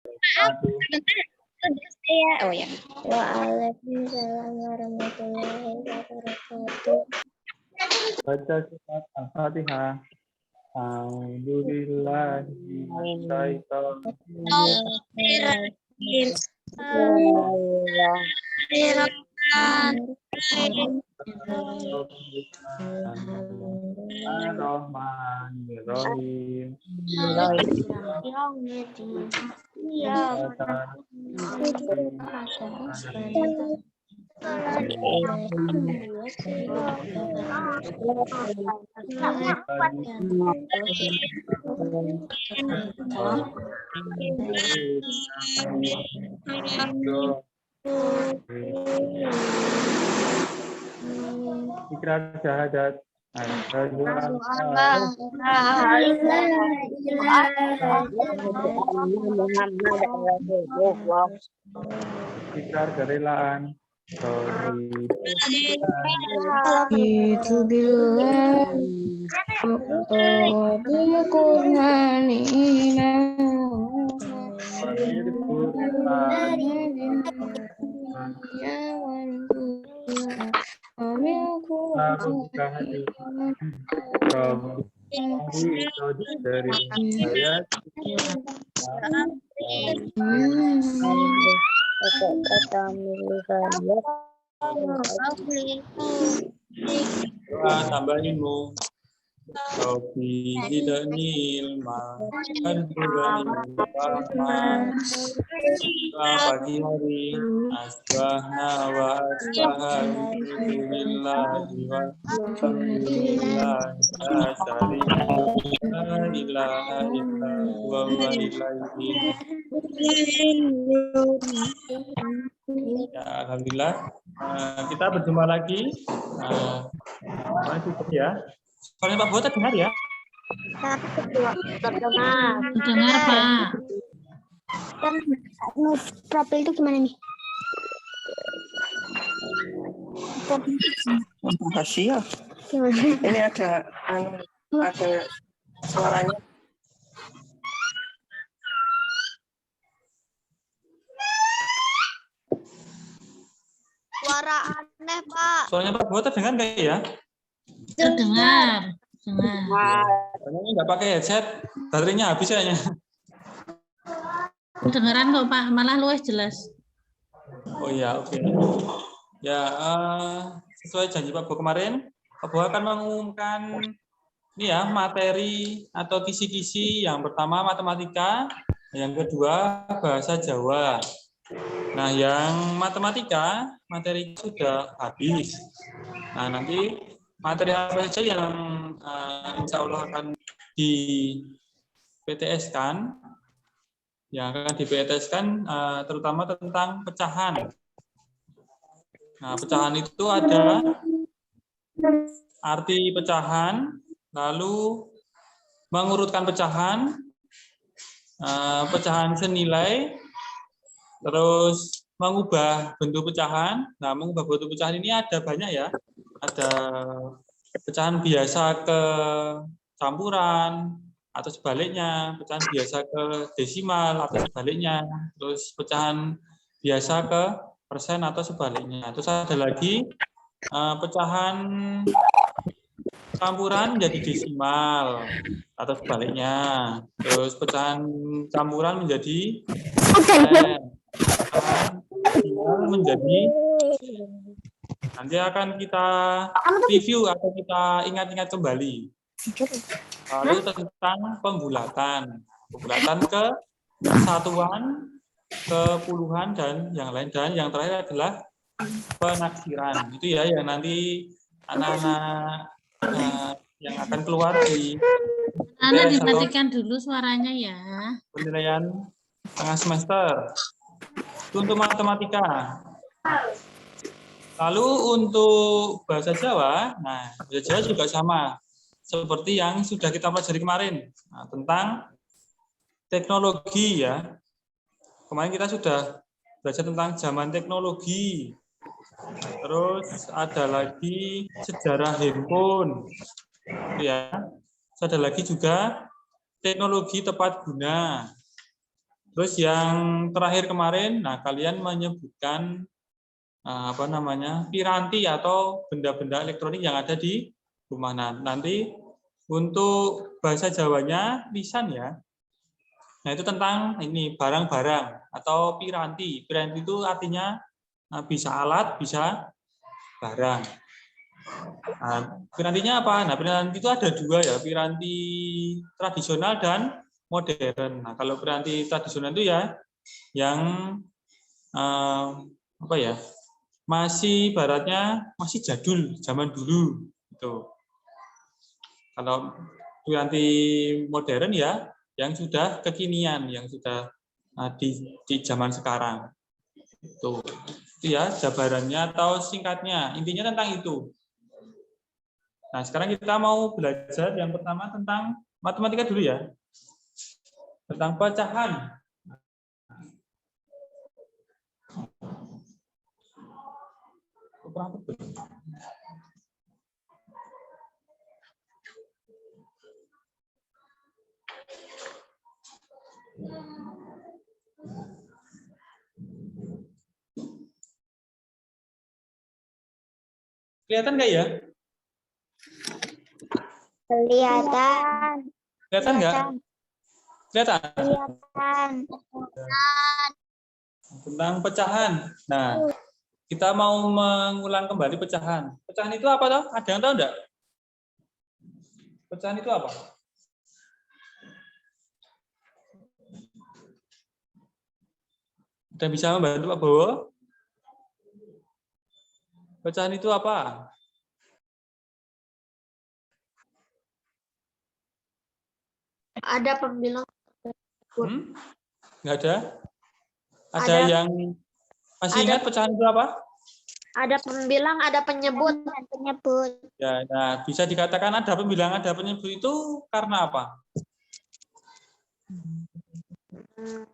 Satu. Saya, oh ya. Waalaikumsalam warahmatullahi wabarakatuh. Baca surat Al-Fatihah. Bismillahirrahmanirrahim. Ikrar syahadat. Asyhadu an la ikrar kerelaan. Itu billah. Dari ayat tambahinmu Robi hidani ilma pagi hari asbahna wa asbahan billahi wa alhamdulillah asyari la ilaha illa huwa wa ilaihi. Ya, alhamdulillah kita berjumpa lagi. Cukup ya. Soalnya Pak Bota dengar ya? Dengar, Pak. Profil itu gimana nih? Makasih ya. Ini ada suaranya. Suara aneh, Pak. Soalnya Pak Bota dengar nggak ya? Dengar. Soalnya nggak pakai headset, baterainya habis kayaknya. Dengeran kok, Pak. Malah luwes jelas. Oh iya, oke. Ya, sesuai janji Pak Bo kemarin, Pak Bo akan mengumumkan ini ya, materi atau kisi-kisi. Yang pertama matematika, yang kedua bahasa Jawa. Nah, yang matematika, materi sudah habis. Nah, nanti materi apa saja yang insya Allah akan di PTS-kan, yang akan di PTS-kan terutama tentang pecahan. Nah, pecahan itu ada arti pecahan, lalu mengurutkan pecahan, pecahan senilai, terus mengubah bentuk pecahan. Nah, mengubah bentuk pecahan ini ada banyak ya. Ada pecahan biasa ke campuran atau sebaliknya, pecahan biasa ke desimal atau sebaliknya, terus pecahan biasa ke persen atau sebaliknya. Terus ada lagi pecahan campuran menjadi desimal atau sebaliknya. Terus pecahan campuran menjadi persen. Menjadi nanti akan kita review atau kita ingat-ingat kembali. Lalu tentang pembulatan ke satuan, ke puluhan dan yang lain, dan yang terakhir adalah penaksiran. Itu ya yang nanti anak-anak yang akan keluar di dimatikan dulu suaranya ya. Penilaian tengah semester. Itu untuk matematika. Lalu untuk bahasa Jawa, nah bahasa Jawa juga sama seperti yang sudah kita pelajari kemarin, tentang teknologi ya. Kemarin kita sudah belajar tentang zaman teknologi. Terus ada lagi sejarah handphone, ya. Terus ada lagi juga teknologi tepat guna. Terus yang terakhir kemarin, nah kalian menyebutkan apa namanya piranti atau benda-benda elektronik yang ada di rumah. Nah, nanti untuk bahasa Jawanya lisan ya. Nah itu tentang ini barang-barang atau piranti. Piranti itu artinya bisa alat, bisa barang. Nah, pirantinya apa? Nah, piranti itu ada dua ya, piranti tradisional dan modern. Nah, kalau piranti tradisional itu ya yang apa ya? Masih baratnya masih jadul zaman dulu gitu. Kalau piranti modern ya yang sudah kekinian, yang sudah di zaman sekarang. Itu ya jabarannya atau singkatnya. Intinya tentang itu. Nah, sekarang kita mau belajar yang pertama tentang matematika dulu ya. Tentang pecahan. Kelihatan nggak ya? Kelihatan. Kelihatan nggak? Kelihatan. Kelihatan. Tentang pecahan. Nah, kita mau mengulang kembali pecahan. Pecahan itu apa toh? Ada yang tahu enggak? Pecahan itu apa? Ada bisa membantu Pak Bowo? Pecahan itu apa? Ada pembilang. Nggak ada? Ada yang masih ingat pecahan itu apa? Ada pembilang, ada penyebut. Penyebut. Ya, nah bisa dikatakan ada pembilang, ada penyebut itu karena apa?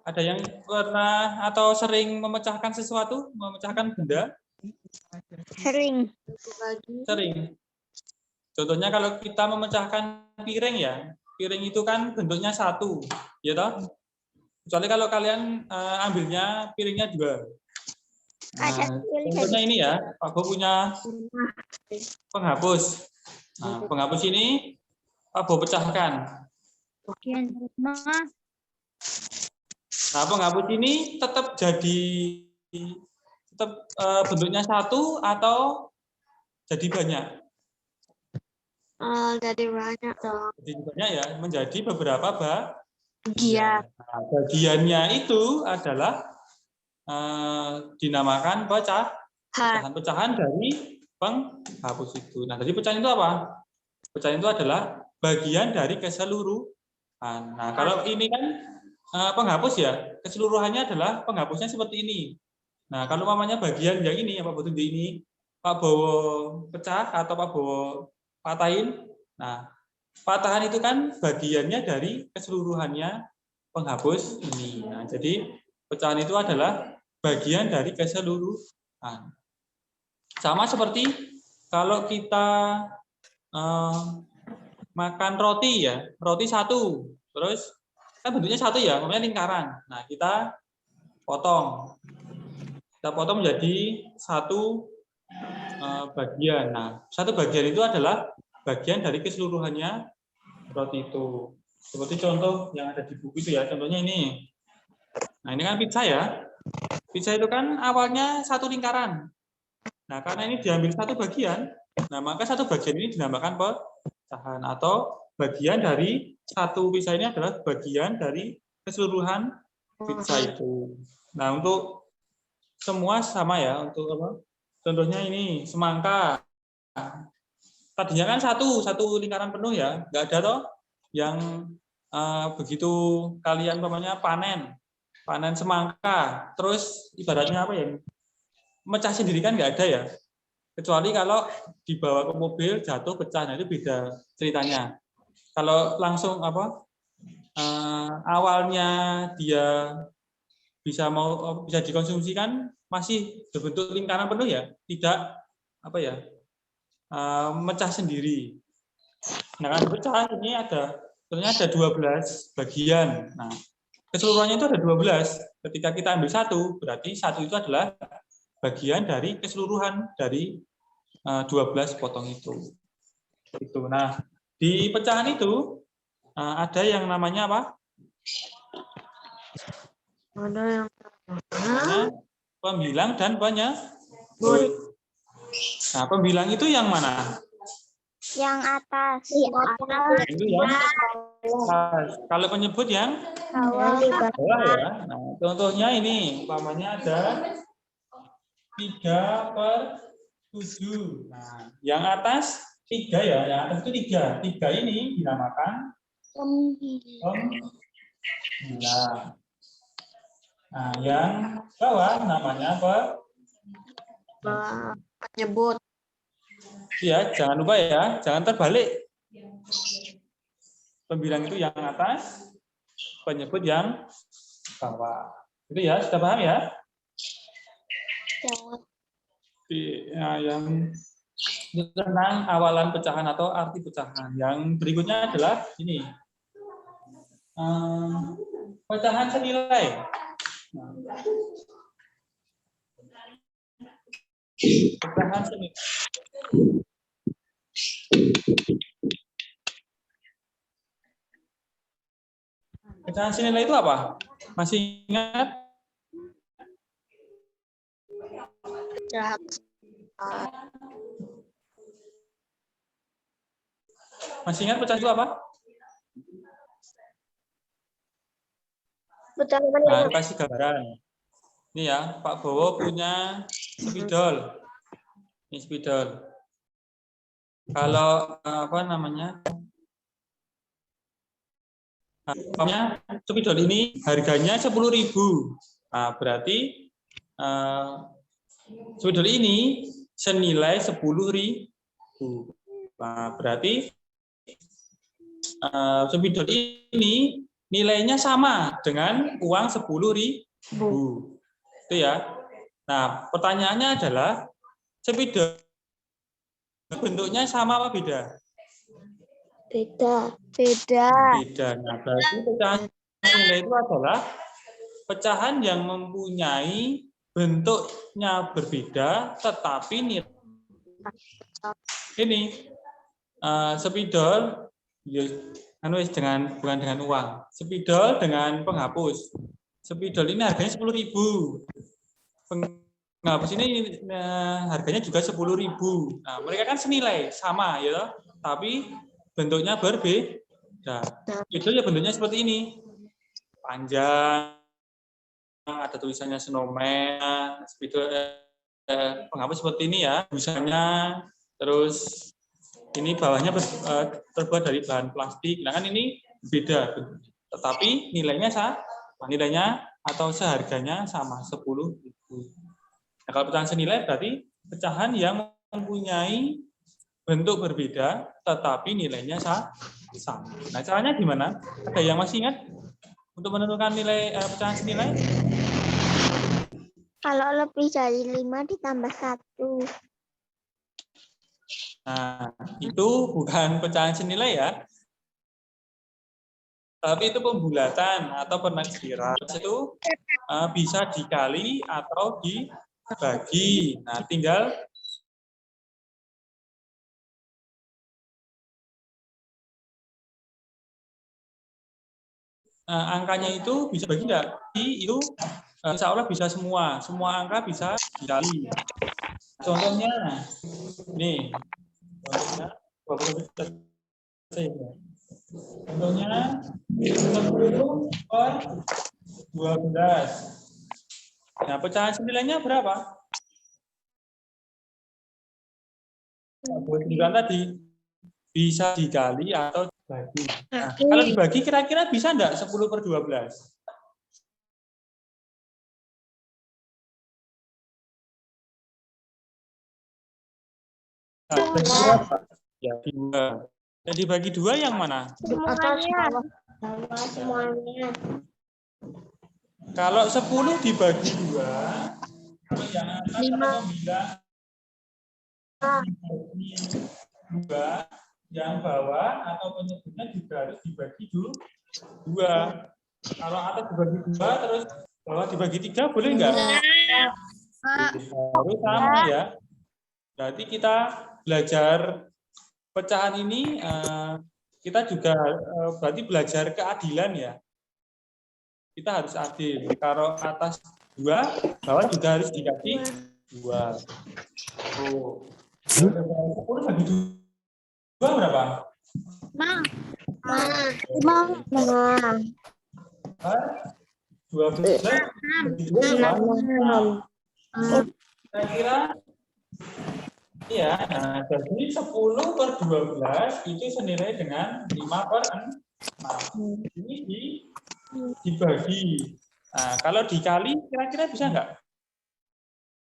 Ada yang pernah atau sering memecahkan sesuatu, memecahkan benda? Sering. Sering. Contohnya kalau kita memecahkan piring ya, piring itu kan bentuknya satu, ya toh? Kecuali kalau kalian ambilnya piringnya dua. Nah, contohnya ini ya, Pak Bo punya penghapus. Nah, penghapus ini Pak Bo pecahkan. Nah, penghapus ini tetap bentuknya satu atau jadi banyak? Jadi banyak dong. Jadi banyak ya, menjadi beberapa Bagian. Nah, bagiannya itu adalah dinamakan pecahan dari penghapus itu. Nah, jadi pecahan itu apa? Pecahan itu adalah bagian dari keseluruhan. Nah, kalau ini kan penghapus ya, keseluruhannya adalah penghapusnya seperti ini. Nah, kalau mamanya bagian yang ini, Pak Bowo ini, Pak Bowo pecah atau Pak Bowo patahin. Nah, patahan itu kan bagiannya dari keseluruhannya penghapus ini. Nah, jadi pecahan itu adalah bagian dari keseluruhan. Sama seperti kalau kita makan roti ya, roti satu, terus kan bentuknya satu ya, namanya lingkaran. Nah, kita potong menjadi satu bagian. Nah, satu bagian itu adalah bagian dari keseluruhannya roti itu. Seperti contoh yang ada di buku itu ya, contohnya ini. Nah, ini kan pizza ya. Pizza itu kan awalnya satu lingkaran. Nah, karena ini diambil satu bagian, nah maka satu bagian ini dinamakan pecahan atau bagian dari satu pizza ini adalah bagian dari keseluruhan pizza itu. Nah, untuk semua sama ya, untuk apa? Contohnya ini semangka. Tadinya kan satu lingkaran penuh ya, nggak ada toh yang begitu kalian panen semangka, terus ibaratnya apa ya? Mecah sendiri kan nggak ada ya. Kecuali kalau dibawa ke mobil jatuh pecah, nah itu beda ceritanya. Kalau langsung awalnya dia bisa dikonsumsi kan masih berbentuk lingkaran penuh ya, tidak mecah sendiri. Nah, kan pecah ini sebenarnya ada 12 bagian. Nah, keseluruhannya itu ada 12. Ketika kita ambil 1, berarti 1 itu adalah bagian dari keseluruhan dari 12 potong itu. Nah, di pecahan itu ada yang namanya apa? Ada yang Namanya pembilang dan penyebut. Nah, pembilang itu yang mana? yang atas. Itu yang atas. Kalau penyebut yang bawah ya. Nah, contohnya ini, umpamanya ada 3/7. Nah, yang atas 3 ya, yang atas itu 3. 3 ini dinamakan pembilang. Nah, yang bawah namanya apa? Penyebut. Ya, jangan lupa ya, jangan terbalik. Pembilang itu yang atas, penyebut yang bawah. Itu ya, sudah paham ya? Yang tentang awalan pecahan atau arti pecahan. Yang berikutnya adalah ini. Pecahan senilai. Pecahan senilai. Pecahan senilai itu apa? Masih ingat? Masih ingat pecahan itu apa? Nah, kasih gambaran. Ini ya, Pak Bowo punya spidol. Ini spidol. Kalau apa namanya? Spidol ini harganya 10.000. Nah, berarti spidol ini senilai 10.000. Nah, berarti spidol ini nilainya sama dengan uang 10.000. Itu ya. Nah, pertanyaannya adalah spidol bentuknya sama apa beda? Beda. Beda. Nah, berarti pecahan senilai itu adalah pecahan yang mempunyai bentuknya berbeda, tetapi nilai ini spidol bukan dengan uang. Spidol dengan penghapus. Spidol ini harganya 10.000. Penghapus ini harganya juga 10.000. Nah, mereka kan senilai, sama ya, tapi bentuknya berbeda. Spidol ya bentuknya seperti ini. Panjang, ada tulisannya snowman, spidol penghapus seperti ini ya, misalnya. Terus ini bawahnya terbuat dari bahan plastik. Nah, kan ini beda, tetapi nilainya atau seharganya sama 10.000. Nah, kalau pecahan senilai berarti pecahan yang mempunyai bentuk berbeda, tetapi nilainya sama. Nah, caranya gimana? Ada yang masih ingat untuk menentukan nilai pecahan senilai? Kalau lebih dari 5 ditambah 1. Nah, itu bukan pecahan senilai ya. Tapi itu pembulatan atau penaksiran. Itu bisa dikali atau dibagi. Nah, tinggal angkanya itu bisa bagi enggak? Itu insya Allah bisa semua. Semua angka bisa dikali. Contohnya, nih. Contohnya 10/12. Nah, pecahan senilainya berapa? Bukan tadi bisa dikali atau dibagi. Nah, kalau dibagi kira-kira bisa enggak 10/12? Nah, ya, 2. Yang dibagi 2 yang mana? Semuanya. Kalau 10 dibagi 2, yang atas 5. Yang bawah atau penyebutnya juga harus dibagi 2. Kalau atas dibagi 2, terus bawah dibagi 3, boleh nggak? Harus sama ya. Berarti kita belajar pecahan ini, kita juga berarti belajar keadilan ya. Kita harus adil. Kalau atas 2, bawah juga harus dikasih 2. Oh. 10 bagi 2 berapa? 12 bagi 2 berapa? Kira-kira iya, nah, jadi 10/12 itu senilai dengan 5/6. Ini dibagi. Nah, kalau dikali kira-kira bisa nggak?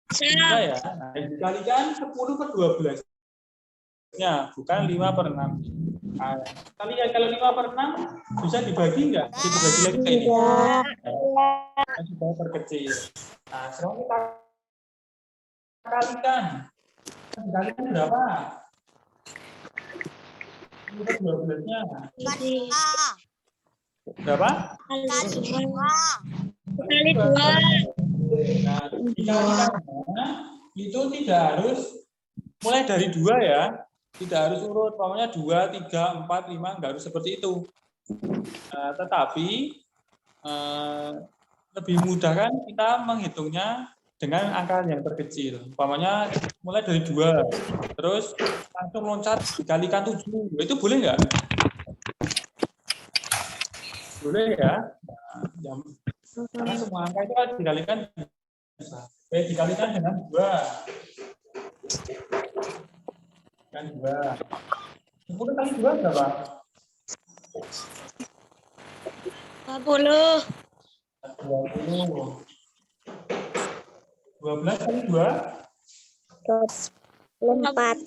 Bisa ya. Nah, dikalikan 10/12. Ya, bukan 5/6. Nah, kalian kalau 5/6 bisa dibagi nggak? Bisa dibagi lagi kayak ini. Nah, sudah perkecil. Nah, sekarang kita kalikan. Dikalikan berapa? 10/12-nya. Berapa? Kali 2. Nah, dikalikannya itu tidak harus mulai dari 2 ya. Tidak harus urut, pokoknya 2, 3, 4, 5, nggak harus seperti itu. Tetapi lebih mudah kan kita menghitungnya dengan angka yang terkecil. Umpamanya mulai dari 2, terus langsung loncat dikalikan 7. Itu boleh nggak? Boleh ya. Nah, karena semua angka itu kan dikalikan bisa. Dikalikan dengan 2. Kan 2. 10 kali 2 berapa? 20. 20. 12 kali 2? 24.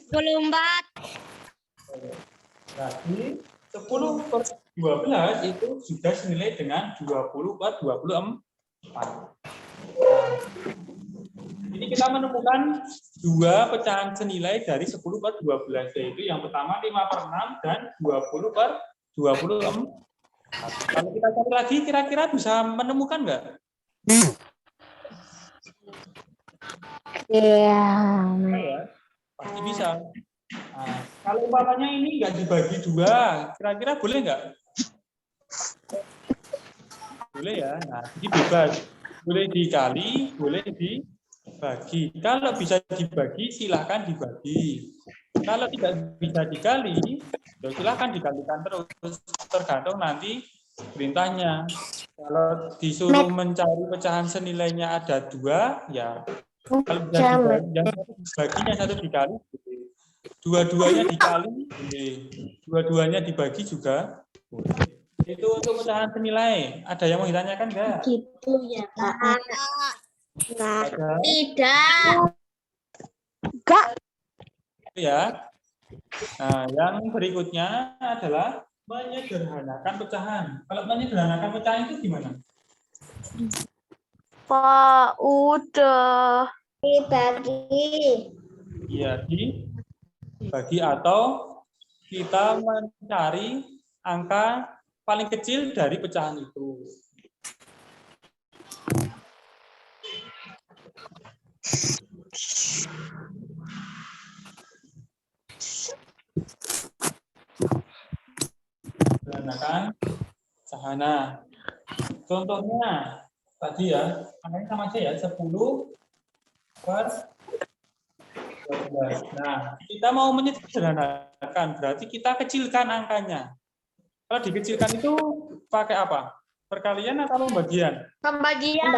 Berarti 10/12 itu sudah senilai dengan 20/24. Ini kita menemukan 2 pecahan senilai dari 10/12, yaitu yang pertama 5/6 dan 20/24. Kalau kita cari lagi, kira-kira bisa menemukan nggak? Iya. Ya, pasti bisa. Nah, kalau umpamanya ini nggak dibagi 2, kira-kira boleh nggak? Boleh ya. Nah, ini bebas. Boleh dikali, boleh dibagi. Kalau bisa dibagi, silahkan dibagi. Kalau tidak bisa dikali, ya silahkan dikalikan terus. Tergantung nanti perintahnya. Kalau disuruh mencari pecahan senilainya ada 2, ya kalau bisa dibagi, yang satu dibagi, yang satu dikali, dua-duanya dikali, dua-duanya dibagi juga. Itu untuk pecahan senilai. Ada yang mau ditanyakan nggak? Gitu ya, Kak. Ada. Tidak. Enggak. Ya. Nah, yang berikutnya adalah menyederhanakan pecahan. Kalau menyederhanakan pecahan itu gimana? Pak, udah. Dibagi. Iya, dibagi atau kita mencari angka paling kecil dari pecahan itu. Menggunakan sahana. Contohnya tadi ya, angkanya sama aja ya, 10/12. Nah, kita mau menyederhanakan, berarti kita kecilkan angkanya. Kalau dikecilkan itu pakai apa? Perkalian atau pembagian? Pembagian.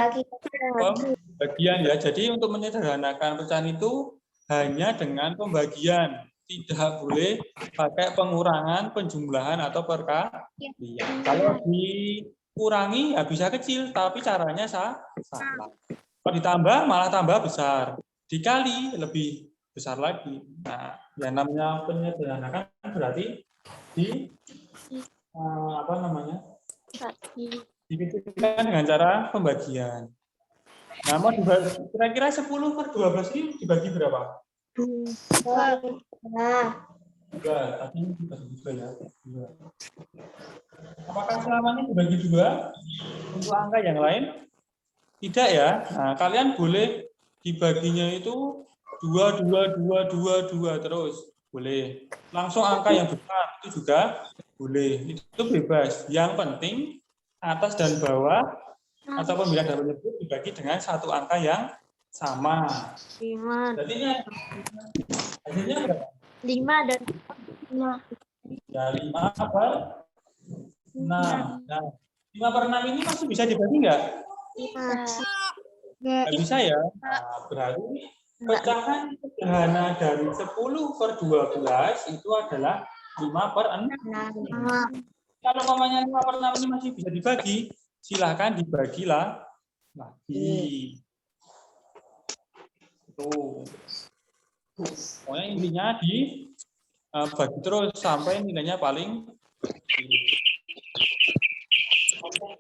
Pembagian ya. Jadi untuk menyederhanakan pecahan itu hanya dengan pembagian. Tidak boleh pakai pengurangan, penjumlahan, atau perkalian. Kalau dikurangi ya bisa kecil, tapi caranya salah. Kalau ditambah malah tambah besar. Dikali lebih besar lagi. Nah, yang namanya penyederhanakan berarti dikecilkan dengan cara pembagian. Nah, mau dibagi, kira-kira 10/12 ini dibagi berapa? 2. Dua, tapi ini dibagi dua ya. Dua. Apakah selamanya dibagi dua untuk angka yang lain? Tidak ya. Nah, kalian boleh dibaginya itu 2, 2, 2, 2, 2 terus. Boleh. Langsung angka yang besar itu juga boleh. Itu bebas. Yang penting atas dan bawah atau pembilang dan penyebut dibagi dengan satu angka yang sama. 5. Jadi ini hasilnya berapa? 5 dan 5. Ya 5 per 6. Nah, 5 per 6 ini masih bisa dibagi nggak? Nggak bisa ya. Nah, berarti pecahan sederhana dari 10 per 12 itu adalah 5 per 6. Kalau namanya 5 per 6 ini masih bisa dibagi, silahkan dibagilah lagi. Tuh. Pokoknya intinya dibagi terus sampai nilainya paling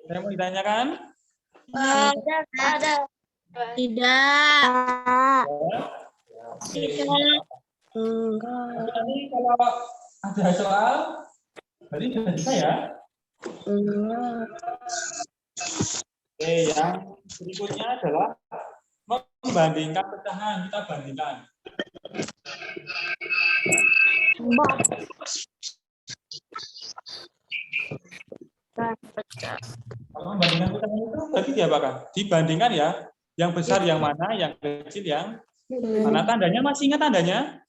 saya mau ditanyakan? Ada. Tidak. Nanti kalau ada soal, berarti sudah bisa ya? Oke, yang berikutnya adalah membandingkan pecahan. Kita bandingkan. Kalau membandingkan pecahan itu berarti diapakan? Dibandingkan ya. Yang besar yang mana, yang kecil yang mana. Tandanya masih ingat tandanya?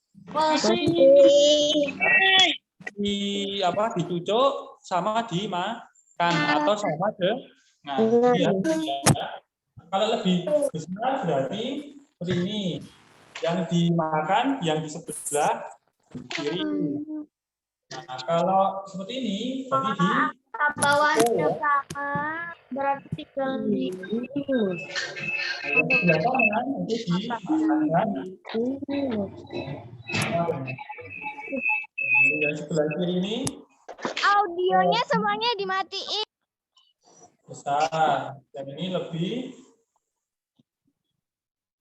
Dicucuk sama dimakan atau sama dengan. Ya. Kalau lebih besar berarti seperti ini. Yang dimakan yang di sebelah kiri. Nah, kalau seperti ini berarti di bawahnya sama berarti kali. sebelah kanan itu dimakan. Yang sebelah kiri ini Audionya semuanya dimatiin. besar. Yang ini lebih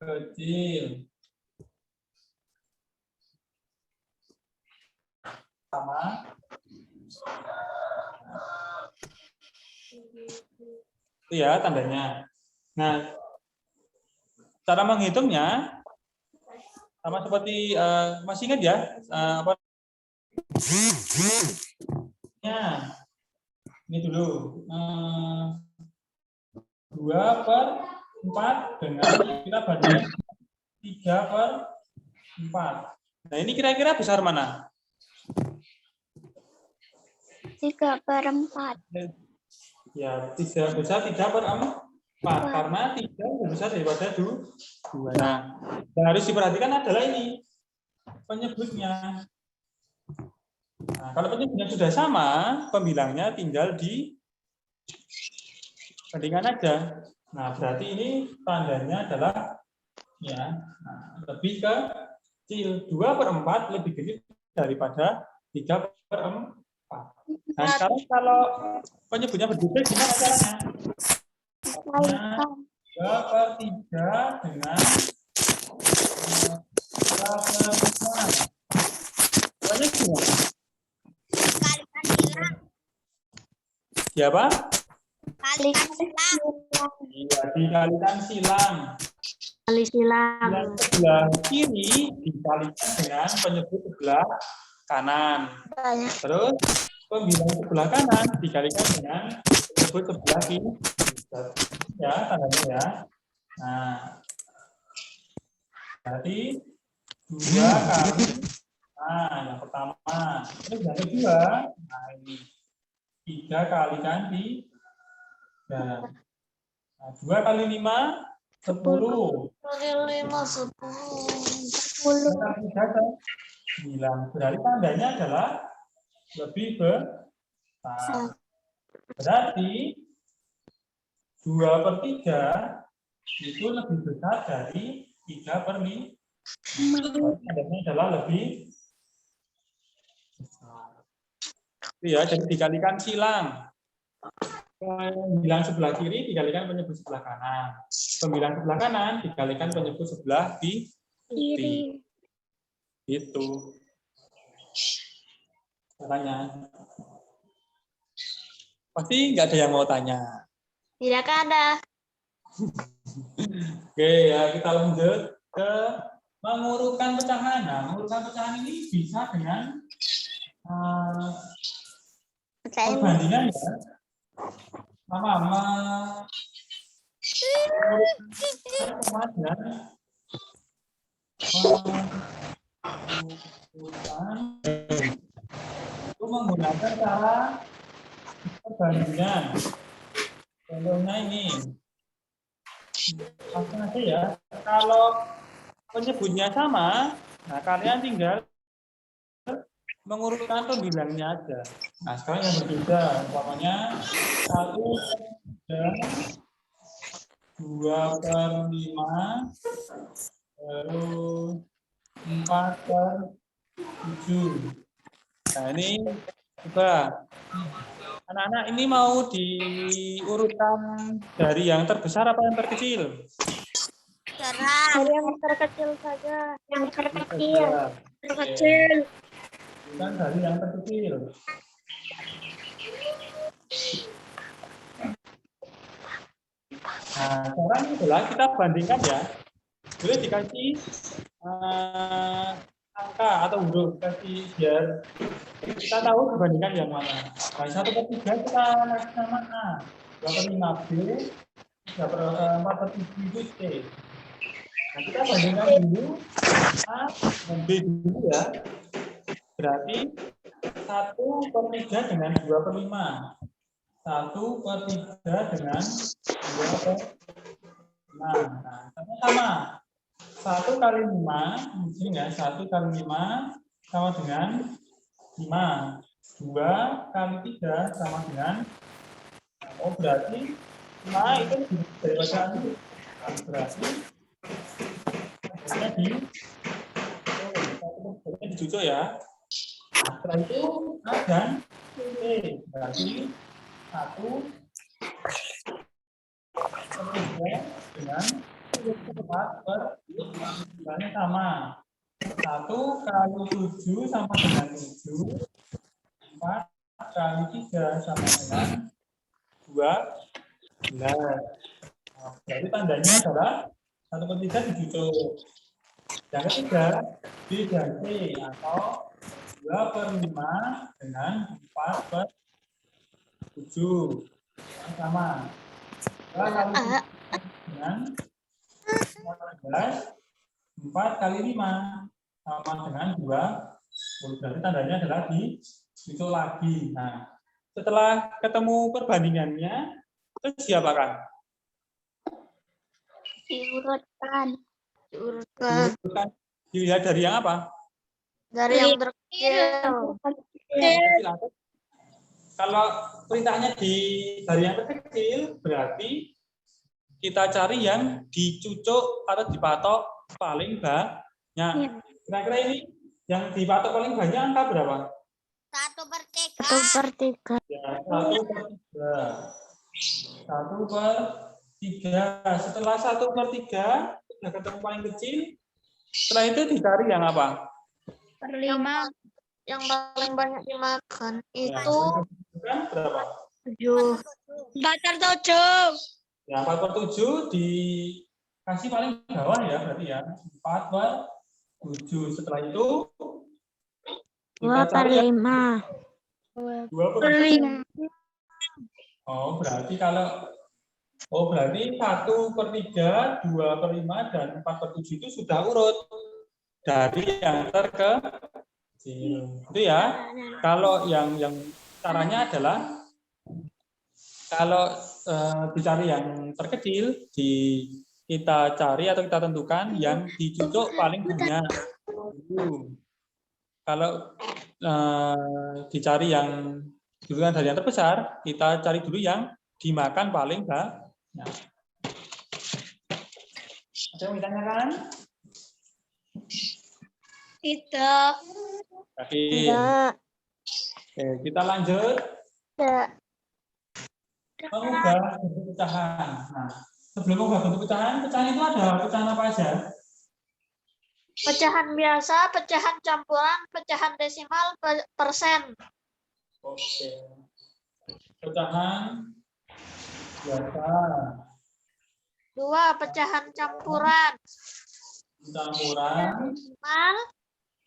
kecil. Sama. Itu ya tandanya. Nah, cara menghitungnya sama seperti masih ingat ya apa? Ini dulu 2 per 4 dengan kita bandingkan 3 per 4. Nah ini kira-kira besar mana? 3 per 4. Ya, 3 besar 3 per 4 karena 3 lebih besar daripada 2. Nah, yang harus diperhatikan adalah ini penyebutnya. Nah, kalau penyebutnya sudah sama, pembilangnya tinggal di bandingkan aja. Nah, berarti ini tandanya adalah ya lebih kecil. 2 per 4 lebih kecil daripada 3 per 4. Nah, sekarang kalau penyebutnya berbeda, gimana caranya? 2 per 3 dengan 2 per 5. Caranya gimana? Ya, Pak? Kalikan silang. Iya, dikalikan silang. Kali silang. Yang sebelah kiri dikalikan dengan penyebut sebelah kanan. Terus pembilang sebelah kanan dikalikan dengan penyebut sebelah kiri. Ya, tandanya ya. Nah, berarti 2 kali. Nah, yang pertama. Terus yang kedua, nah ini 3 kalikan 3. Nah, 2 kali 5, 10. 9. Berarti tandanya adalah lebih besar. Berarti 2 per 3 itu lebih besar dari 3 per 5. Tandanya adalah lebih besar. Ya, jadi dikalikan silang. Pembilang sebelah kiri dikalikan penyebut sebelah kanan. Pembilang sebelah kanan dikalikan penyebut sebelah kiri. Itu. Pertanyaan. Pasti nggak ada yang mau tanya. Tidak ada. Oke, ya kita lanjut ke mengurukan pecahan. Nah, mengurukan pecahan ini bisa dengan perbandingan ya. Sama itu menggunakan cara perbandingan. Contohnya ini, langsung aja ya. Kalau penyebutnya sama, nah kalian tinggal mengurutkan pembilangnya aja. Nah sekarang yang berbeda, umpamanya 1/3, 2/5, baru 4/7. Nah ini coba anak-anak ini mau diurutkan dari yang terbesar apa yang terkecil? Dari yang terkecil saja. Yang terkecil. Terkecil. Bukan dari yang terkecil. Nah, sekarang itulah kita bandingkan ya. Boleh dikasih angka atau huruf, kasih biar kita tahu perbandingan yang mana. Nah, 1/3 kita kasih nama A, 2/5 B, 4/7 itu C. Nah, kita bandingkan dulu A dan B dulu ya. Berarti 1/3 dengan 2/5. 1/3 dengan 2/5. Nah, sama. 1 kali 5, mungkin ya, 1 kali 5 sama dengan 5. 2 kali 3 sama dengan, oh berarti 5 itu dari bacaan itu. Berarti dicucuk ya. Nah, setelah itu A dan B. Berarti 1/3 dengan 4/5 sama. 1 kali 7 sama dengan 7. 4 kali 3 sama dengan 12. Nah, jadi tandanya adalah 1/3 dicucuk. Yang ketiga, B dan C atau 2/5 dengan 4/7 sama. 2 kali 7 dengan 14, 4 kali 5 sama dengan 20. Berarti tandanya adalah dicucuk lagi. Nah, setelah ketemu perbandingannya, terus diapakan? Diurutkan. Diurutkan. Dilihat dari yang apa? Dari yang terkecil. Kalau perintahnya dari yang terkecil, berarti kita cari yang dicucuk atau dipatok paling banyak. Kira-kira ini yang dipatok paling banyak angka berapa? 1/3. Ya, 1/3. 1/3. Setelah 1/3 sudah ketemu paling kecil. Setelah itu dicari yang apa? 5. Yang paling banyak dimakan itu Berapa? 7. 4/7. Ya, 4/7 dikasih paling bawah ya, berarti ya. 4/7. Setelah itu 2/5. 2/5. Oh, berarti berarti 1/3, 2/5 dan 4/7 itu sudah urut dari yang terkecil. Itu ya. Kalau yang caranya adalah kalau dicari yang terkecil, kita cari atau kita tentukan yang dicucuk paling banyak. Kalau dicari yang duluan dari yang terbesar, kita cari dulu yang dimakan paling banyak. Ada yang ditanyakan? Tidak. Tidak. Oke, kita lanjut. Tidak. Mengubah bentuk pecahan. Nah, sebelum mengubah bentuk pecahan itu ada pecahan apa aja? Pecahan biasa, pecahan campuran, pecahan desimal, persen. Oke. Pecahan biasa. 2. Pecahan campuran. Campuran. Desimal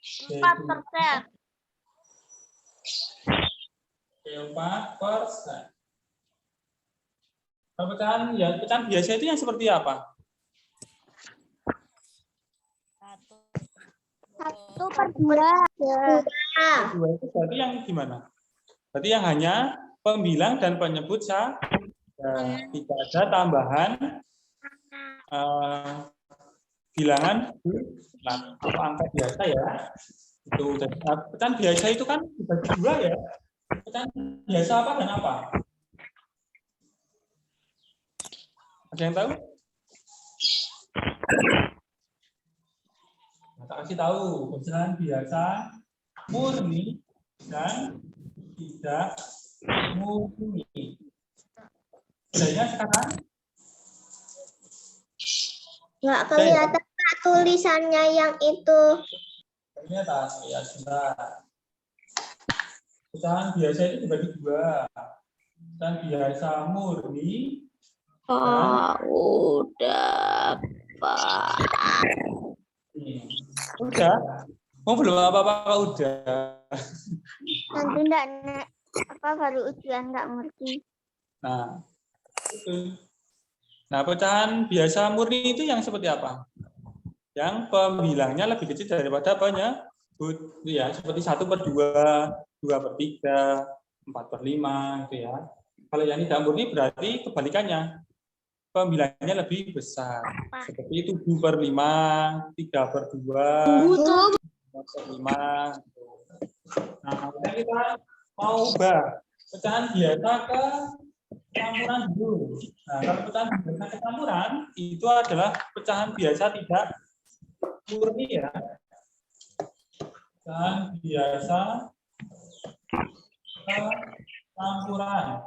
4%. 4%. Kalau pecahan biasa itu yang seperti apa? 1/2. Dua itu berarti yang gimana? Berarti yang hanya pembilang dan penyebut saja. Tidak ada tambahan bilangan atau angka biasa ya. Itu pecahan biasa itu kan dibagi dua ya. Pecahan biasa apa dan apa? Ada yang tahu? Nah, kasih tahu pecahan biasa murni dan tidak murni. Bedanya sekarang? Nggak kelihatan Kak, tulisannya yang itu. Ini ya sudah. Pecahan biasa itu dibagi dua. Pecahan biasa murni. Udah, Pak. Udah. Oh, belum apa-apa udah. Nanti enggak baru ujian nggak ngerti. Nah, itu. Nah, pecahan biasa murni itu yang seperti apa? Yang pembilangnya lebih kecil daripada penyebut, ya, seperti 1/2, 2/3, 4/5, gitu ya. Kalau yang tidak murni berarti kebalikannya, pembilangnya lebih besar, seperti 7/5, 3/2, 4/5. Nah, kemudian kita mau ubah pecahan biasa ke campuran dulu. Nah, kalau pecahan biasa ke campuran itu adalah pecahan biasa tidak murni ya. Pecahan biasa ke campuran.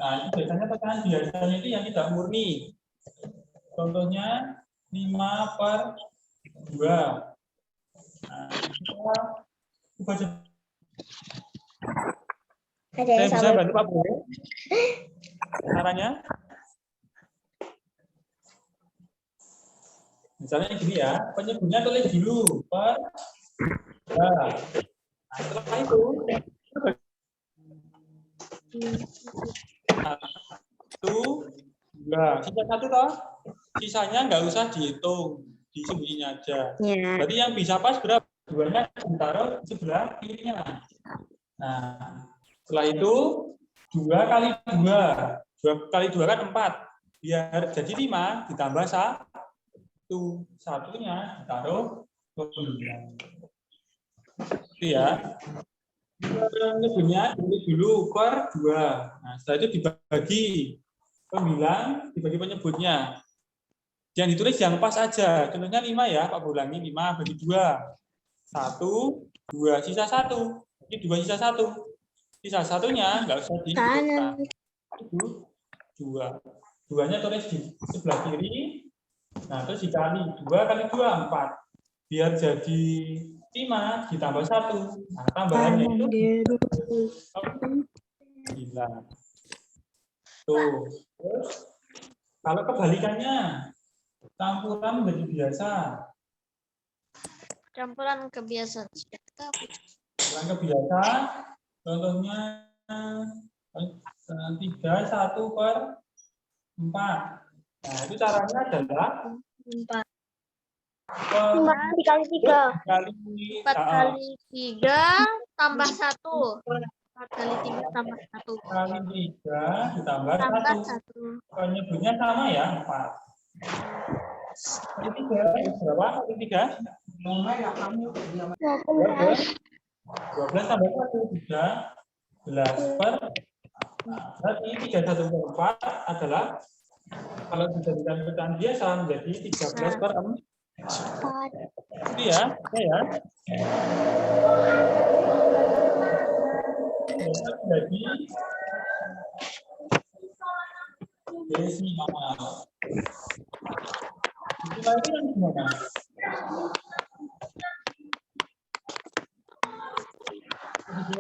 Nah, ini biasanya pecahan biasanya itu yang tidak murni. Contohnya 5/2. Nah, kita ubah. Saya bisa bantu Pak Bu? Caranya? Misalnya gini ya, penyebutnya tulis dulu per. Nah, setelah itu sisa satu toh, sisanya nggak usah dihitung, disembunyiin aja. Berarti yang bisa pas berapa? Duanya ditaruh sebelah kirinya. Nah, setelah itu 2 kali 2. 2 kali 2 kan 4. Biar jadi 5 ditambah 1. Satunya ditaruh pembilang. Itu ya. Nyebutnya dulu per 2. Nah, setelah itu dibagi pembilang, dibagi penyebutnya. Yang ditulis yang pas aja. Contohnya 5 ya, Pak ulangi 5 bagi 2. 1, 2, sisa 1. Ini 2 sisa 1. Sisa satunya nggak usah dihitungkan. Itu 2. 2-nya tulis di sebelah kiri. Nah, terus dikali 2 kali 2, 4. Biar jadi 5 ditambah 1. Nah, tambahannya itu 9. Tuh. Terus, kalau kebalikannya, campuran menjadi biasa. Campuran kebiasaan. Campuran kebiasaan, contohnya 3, 1/4. Nah, itu caranya adalah 4 dikali 3. 4 kali 3 tambah 1. 4 kali 3 tambah 1. Kali 3 ditambah 1. Penyebutnya sama ya, 4. Kali 3 berapa? Kali 3? 12 tambah 1, 13/4. Nah, berarti 31/4 adalah kalau dijadikan pecahan biasa menjadi 13/4. Itu ya, ya. Jadi desimal. Itu lagi yang gimana?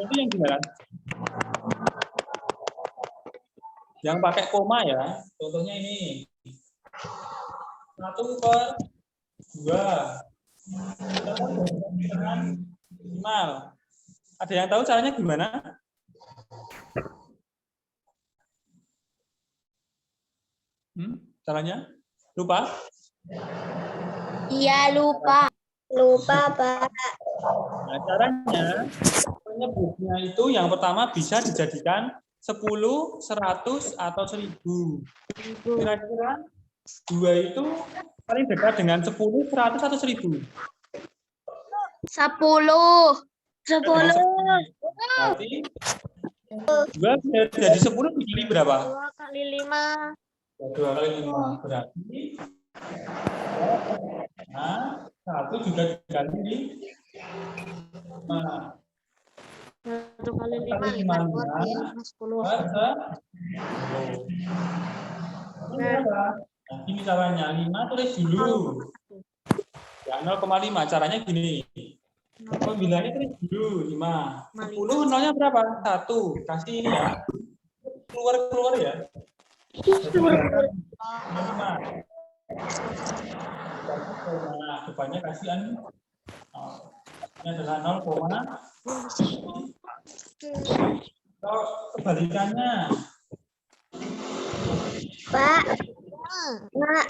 itu yang gimana? Yang pakai koma ya. Contohnya ini. 1/2. Minimal. Ada yang tahu caranya gimana? Caranya? Lupa? Iya, lupa. Lupa, Pak. Nah, caranya penyebutnya itu yang pertama bisa dijadikan 10, 100, atau 1000. Kira-kira 2 itu paling dekat dengan 10, 100, atau 1000? 10. Berarti 2 bisa jadi 10 dikali berapa? 2 kali 5. 2 kali 5. Berarti nah, 1 juga dikali 5. 1 kali 5, 5, 2 kali 5, 10. Nah, ini caranya. 5 tulis dulu. Ya, 0,5. Caranya gini. Pembilangnya tulis dulu. 5. 10 nolnya berapa? 1. Kasih ya. Keluar ya. 5. Nah, depannya kasihan. Ini adalah 0, kalau kebalikannya. Pak. Pak.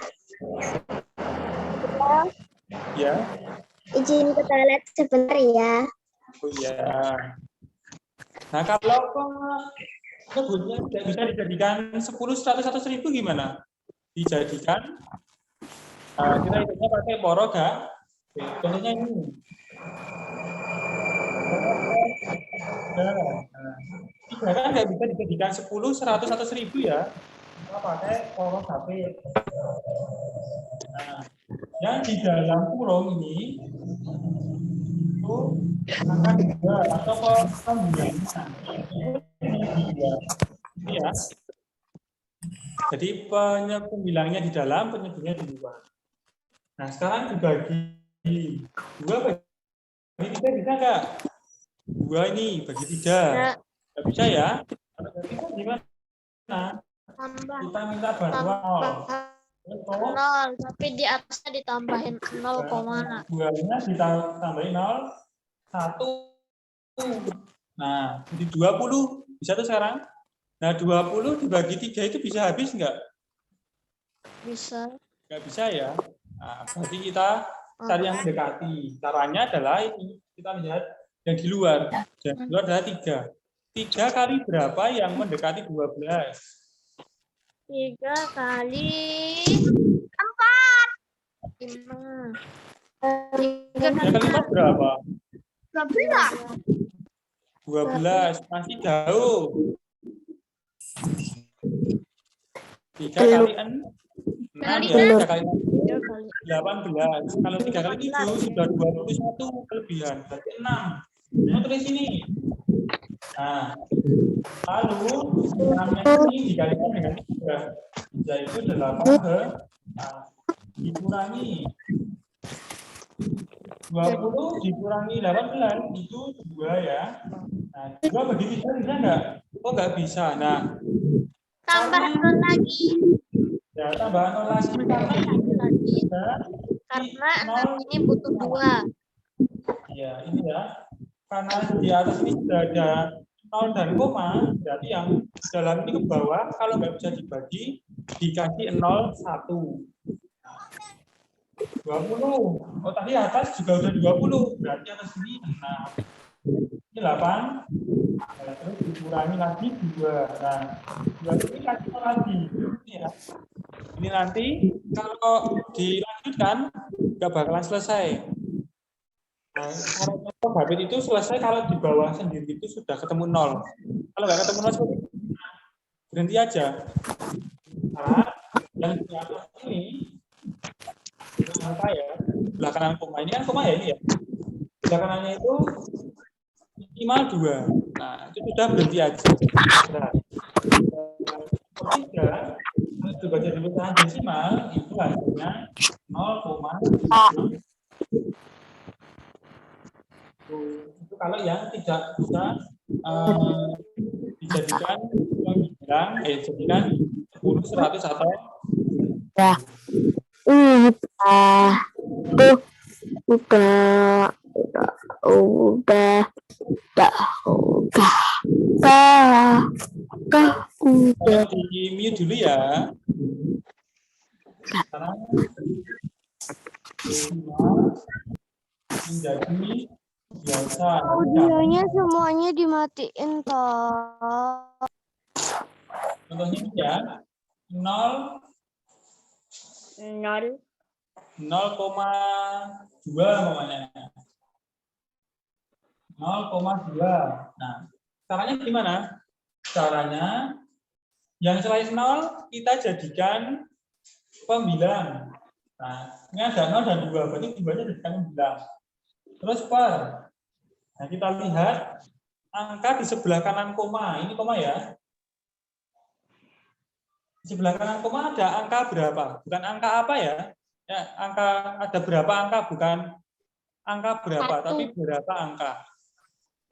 Ya. Izin ke toilet sebentar ya. Oh ya. Nah, kalau sebutnya tidak bisa dijadikan 10, 100, atau 1000 gimana? Dijadikan kita hitungnya pakai poro gak? Contohnya ini. Nah, kan nggak bisa dijadikan 10, 100, atau 1000 ya. Kita pakai poro HP. Nah, yang di dalam kurung ini itu akan juga atau pembilangnya ini ya. Jadi pembilangnya di dalam, penyebutnya di luar. Nah, sekarang dibagi 2 bagi 3 bisa nggak? 2 ini bagi 3. Nggak bisa ya? Kalau nggak bisa gimana? Kita minta bantuan 0, tapi di atasnya ditambahin 0, 2-nya ditambahin 0, 1. Nah, jadi 20. Bisa tuh sekarang? Nah, 20 dibagi 3 itu bisa habis nggak? bisa. Nggak bisa ya? Nah, berarti kita cari yang mendekati. Caranya adalah ini. Kita lihat yang di luar. Yang di luar adalah 3. 3 kali berapa yang mendekati 12? 3 kali 5. 3 3 kali 4 berapa? 12. 12. Masih jauh. 3 kali 6 ya, 3 kali 18. Kalau 3 kali 7 sudah 21 kelebihan. Berarti 6. Nah, tulis ini. Nah, lalu 6-nya ini dikalikan dengan 3. 3 itu 8. Nah, dikurangi 20 dikurangi 18 itu 2 ya. Nah, 2 bagi 3 bisa nggak? Oh, nggak bisa. Nah, Tambah 0 lagi. ya, tambah 0 lagi. Karena 6 ini butuh 2. Ya, ini ya. Karena di atas ini sudah ada 0 dan koma, berarti yang dalam ini ke bawah, kalau nggak bisa dibagi, dikasih 0, 1. 20. Oh, tadi atas juga udah 20, berarti atas ini 6. Ini 8. Nah, terus dikurangi lagi 2. Nah, 2 ini kasih lagi. Ini ya. Ini nanti kalau dilanjutkan nggak bakalan selesai. Nah, kalau Babit itu selesai kalau di bawah sendiri itu sudah ketemu 0. Kalau nggak ketemu 0 seperti itu, berhenti aja. Nah, yang di atas ini angka ya, sebelah kanan koma ini kan koma ya ini ya. Sebelah kanannya itu minimal 2. Nah, itu sudah berhenti aja. Nah, 3 dibaca dengan pecahan desimal itu hasilnya 0,6. Itu kalau yang tidak bisa dijadikan pembilang, jadikan 10, 100 atau Udah. Tuh. Udah. Saya di mute dulu ya. Sekarang menjadi biasa. Audionya semuanya dimatiin toh. Contohnya ini ya, 0,2 namanya. 0,2. Nah, caranya gimana? Caranya yang selain 0 kita jadikan pembilang. Nah, ini ada 0 dan 2, berarti 2-nya jadikan pembilang. Terus per. Nah, kita lihat angka di sebelah kanan koma. Ini koma ya. Di sebelah kanan koma ada angka berapa? Bukan angka apa ya? Ya, angka ada berapa angka, bukan angka berapa, tapi berapa angka.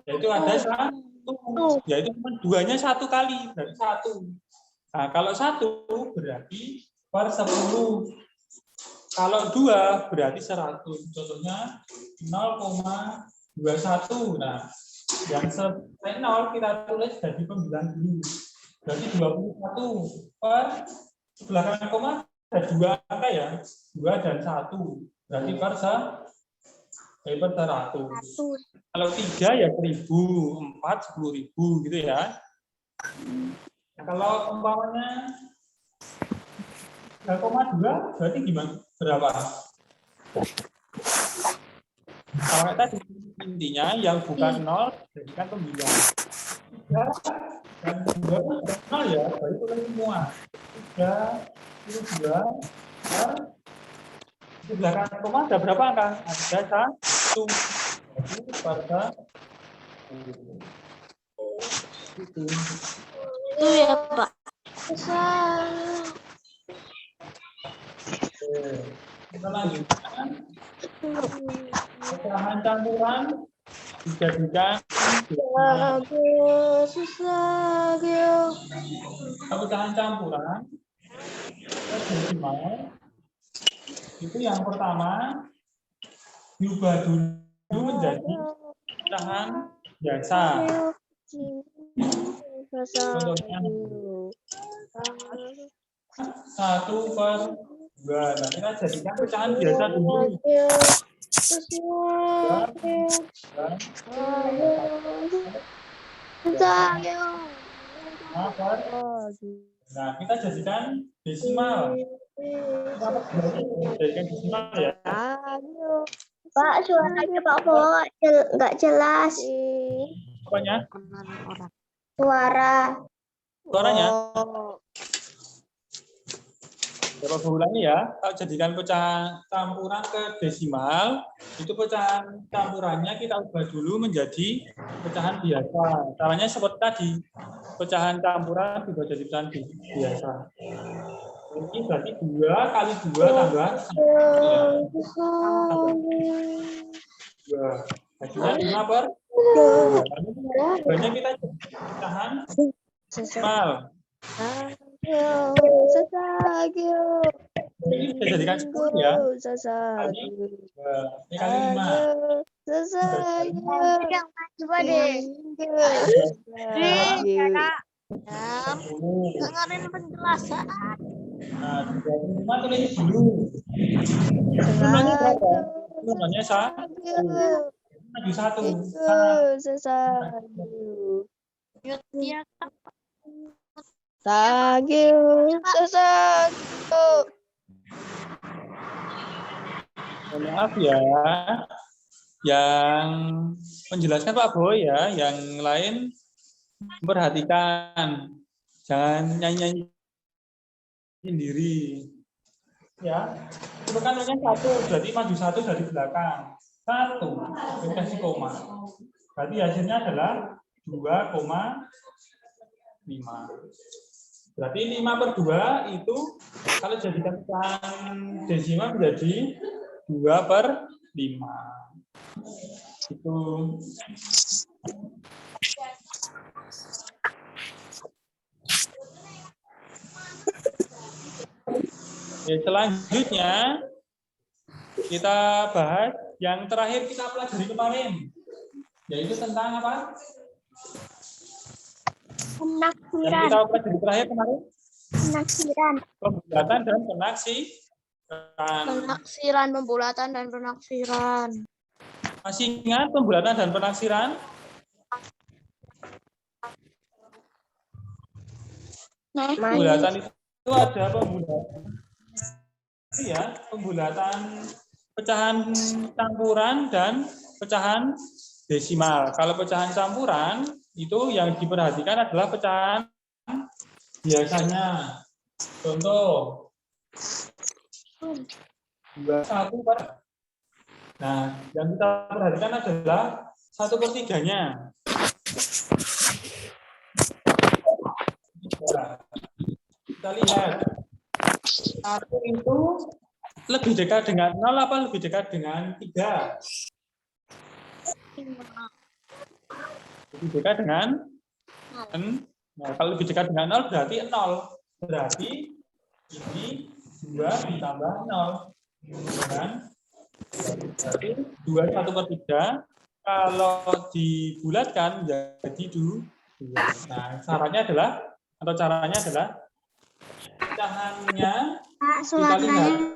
Yaitu ada 1, yaitu 2-nya 1 kali, berarti 1. Nah, kalau 1 berarti per 10. Kalau 2 berarti 100. Contohnya 0,21. Nah, yang selain 0 kita tulis jadi pembilang dulu. Berarti 21 per sebelah kanan koma ada 2 angka ya. 2 dan 1. Berarti per 100. Kalau 3 ya 1000, 4 10.000 gitu ya. Nah, kalau umpamanya 3,2 berarti gimana? Berapa? Kalau tadi intinya yang bukan 0 jadikan pembilang. 3 dan 2 0 ya, berarti tulis semua. 3, 2, di sebelah kanan koma ada berapa angka? Ada 1. Berarti pada itu ya Pak. kita lanjutkan. Pecahan campuran dijadikan pecahan campuran desimal. Itu yang pertama diubah dulu menjadi pecahan biasa. Contohnya 1/2. Nah, kita jadikan pecahan biasa dulu. Nah, kita jadikan desimal. Jadikan desimal ya. Pak, suaranya Pak Bowo nggak jelas. Apanya? Suaranya. Coba ulangi ya. Kalau jadikan pecahan campuran ke desimal, itu pecahan campurannya kita ubah dulu menjadi pecahan biasa. Caranya seperti tadi. Pecahan campuran diubah jadi pecahan biasa. Ini berarti 2 kali 2 tambah 2. Jadinya 5/2. Banyak kita pecahan desimal. Ini bisa jadikan 10 ya. Kali 5. Coba deh. Dengerin penjelasan. Nah, 25 tulis dulu. Jumlahnya berapa? Jumlahnya 1. Maaf ya, yang menjelaskan Pak Boy ya, yang lain perhatikan, jangan nyanyi sendiri. Ya, itu kan namanya 1, berarti maju 1 dari belakang. 1, dikasih koma. Berarti hasilnya adalah 2,5. Berarti 5/2 itu kalau jadikan pecahan desimal menjadi 2/5. Itu Oke, selanjutnya kita bahas yang terakhir kita pelajari kemarin, yaitu tentang apa? Yang Penaksiran. kita pelajari terakhir kemarin? Penaksiran. Pembulatan dan penaksiran. Penaksiran, pembulatan dan penaksiran. Masih ingat pembulatan dan penaksiran? Pembulatan itu ada pembulatan. Ya, pembulatan pecahan campuran dan pecahan desimal. Kalau pecahan campuran itu yang diperhatikan adalah pecahan biasanya. Contoh 21 Pak. Nah, yang kita perhatikan adalah 1/3-nya. Kita lihat. 1 itu lebih dekat dengan 0 apa lebih dekat dengan 3? Lebih dekat dengan 0. Nah, kalau lebih dekat dengan 0 berarti 0. Berarti ini 2 ditambah 0. Dan berarti 2 1/3. Kalau dibulatkan jadi 2. Nah, caranya adalah pecahannya kita lihat.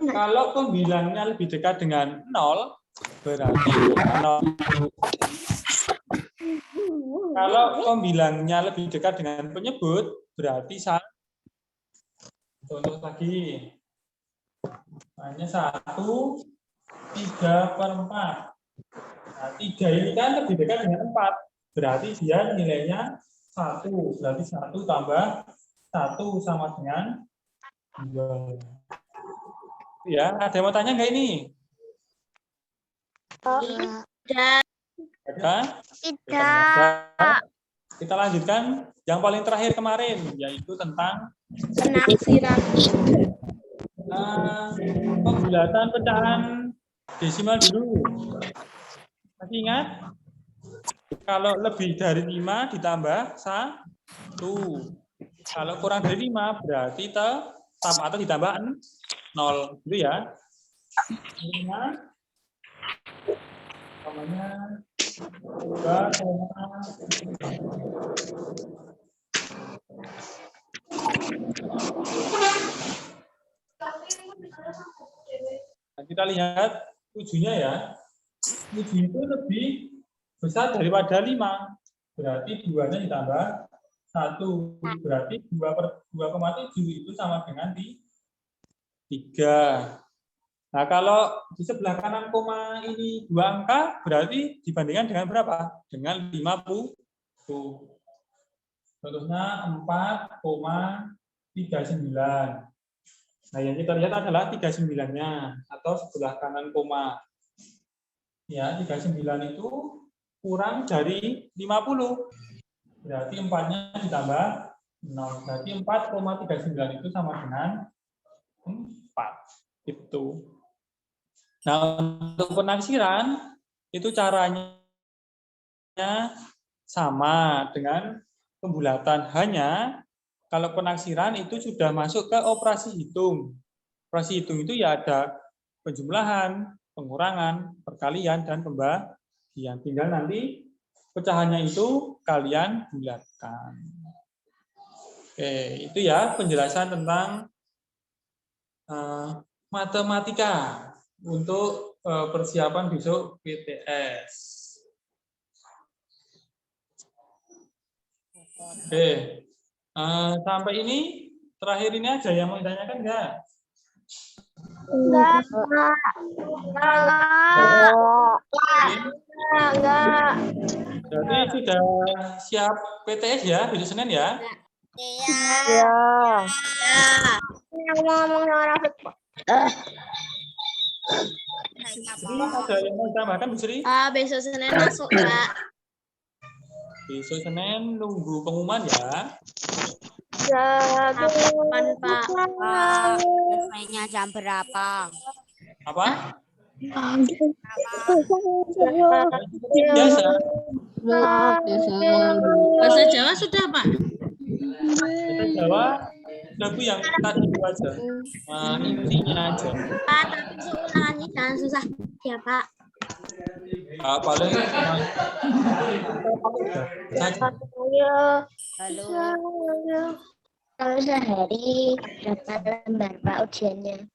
Kalau pembilangnya lebih dekat dengan 0, berarti 0. Kalau pembilangnya lebih dekat dengan penyebut, berarti 1. Contoh lagi. Hanya 1, 3/4. Nah, 3 ini kan lebih dekat dengan 4. Berarti dia nilainya 1. Berarti 1 tambah 1 sama dengan 2. Ya, ada yang mau tanya nggak ini? Tidak. Ada? Tidak. Kita lanjutkan yang paling terakhir kemarin, yaitu tentang Penaksiran. pembulatan pecahan desimal dulu. Masih ingat? Kalau lebih dari 5 ditambah 1. Kalau kurang dari 5 berarti tambah atau ditambah 0. Gitu ya. Namanya 2, nah, kita lihat 7-nya ya. 7 itu lebih besar daripada 5. Berarti 2-nya ditambah 1. Berarti 2/7 itu sama dengan 3. Nah, kalau di sebelah kanan koma ini 2 angka, berarti dibandingkan dengan berapa? Dengan 50. Contohnya 4,39. Nah, yang kita lihat adalah 39-nya atau sebelah kanan koma. Ya, 39 itu kurang dari 50. Berarti 4-nya ditambah 0. Berarti 4,39 itu sama dengan 4. Itu. Nah, untuk penaksiran itu caranya sama dengan pembulatan. Hanya kalau penaksiran itu sudah masuk ke operasi hitung. Operasi hitung itu ya ada penjumlahan, pengurangan, perkalian, dan pembagian. Tinggal nanti pecahannya itu kalian bulatkan. Oke, itu ya penjelasan tentang matematika untuk persiapan besok PTS. Oke, sampai ini terakhir ini aja yang mau ditanyakan enggak? Enggak. Jadi sudah siap PTS ya besok Senin ya? Iya. Ngomong-ngomong orang Ada yang mau ditambahkan Bu Sri? Besok Senin masuk, Kak. Besok Senin nunggu pengumuman ya. Kapan, Pak? Selesainya jam berapa? Apa? Biasa. Biasa. Bahasa Jawa sudah, Pak? Bahasa Jawa lagu yang tadi itu aja. Intinya aja. Pak, tapi ulangannya jangan susah ya Pak. Paling saja. Halo. Kalau sehari berapa lembar Pak ujiannya?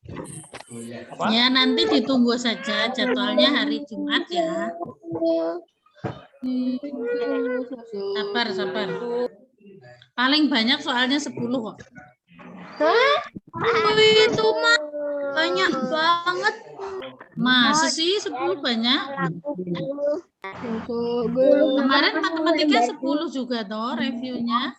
Apa? Ya, nanti ditunggu saja jadwalnya hari Jumat ya. Sabar. Paling banyak soalnya 10 kok. Itu mah banyak banget. Masa sih 10 banyak? Kemarin matematika 10 juga toh reviewnya.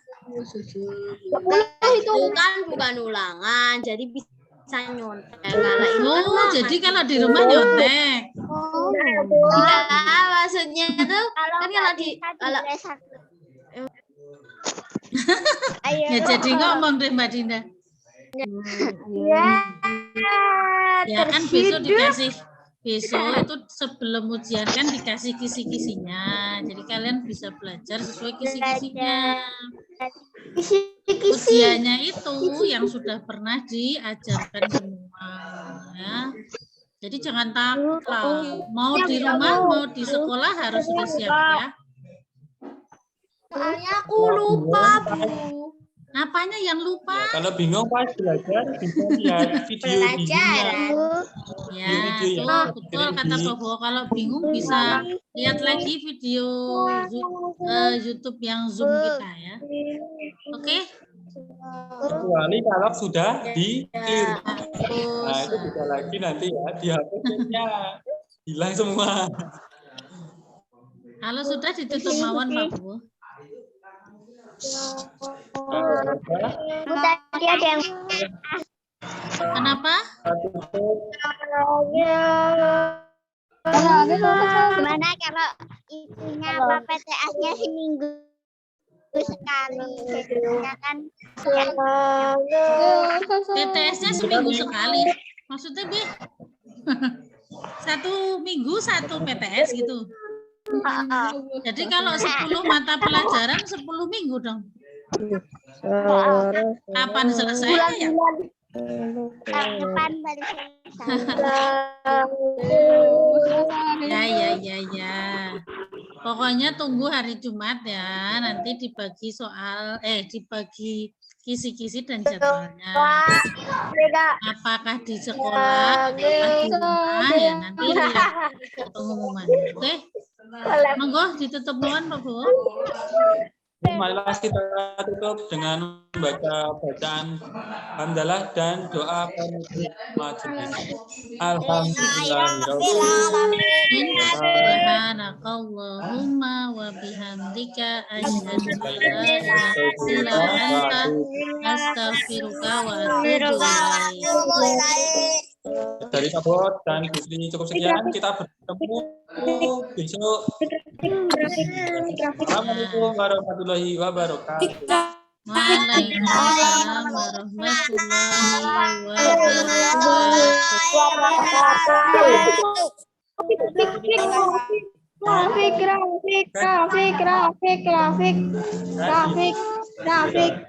Itu kan bukan ulangan, jadi bisa nyontek. Kalau Oh, jadi kalau di rumah nyontek. enggak, maksudnya tuh kan kalau Ya jadi ngomong deh Mbak Dinda. Ya kan besok itu sebelum ujian kan dikasih kisi-kisinya. Jadi kalian bisa belajar sesuai kisi-kisinya. Ujiannya itu yang sudah pernah diajarkan semua ya. Jadi jangan takut lah. Mau di rumah, mau di sekolah harus sudah siap ya. soalnya aku lupa, Bu. Apanya yang lupa? Ya, kalau bingung pas belajar bisa lihat video-videonya. Ya, Video tuh yang betul kata Bobo. Kalau bingung bisa lihat lagi video YouTube yang Zoom kita ya. Oke? Kecuali kalau sudah dikirim. Terus, Nah, itu bisa lagi nanti ya di HP-nya hilang semua. kalau sudah ditutup mawon Pak Bu. Bu, tadi ada yang Kenapa? gimana kalau itunya apa PTS-nya seminggu sekali. Jadinya kan TTS-nya seminggu sekali. Maksudnya Bi? 1 minggu 1 PTS gitu. Jadi kalau 10 mata pelajaran 10 minggu dong. Kapan selesainya ya? depan balik Ya. Pokoknya tunggu hari Jumat ya. Nanti dibagi dibagi kisi-kisi dan jadwalnya. Apakah di sekolah, apakah di rumah ya nanti lihat pengumumannya. Oke? Monggo ditutup mohon Pak Bu. Marilah kita tutup dengan membaca bacaan hamdalah dan doa penutup majelis. Alhamdulillahirobbilalamin. Subhanakallahumma wa bihamdika asyhadu an la ilaha illa anta astaghfiruka wa atubu ilaik. Dari Pak Bot dan Bu Sri cukup sekian, kita bertemu besok. Assalamualaikum warahmatullahi wabarakatuh. Waalaikumsalam warahmatullahi wabarakatuh. grafik.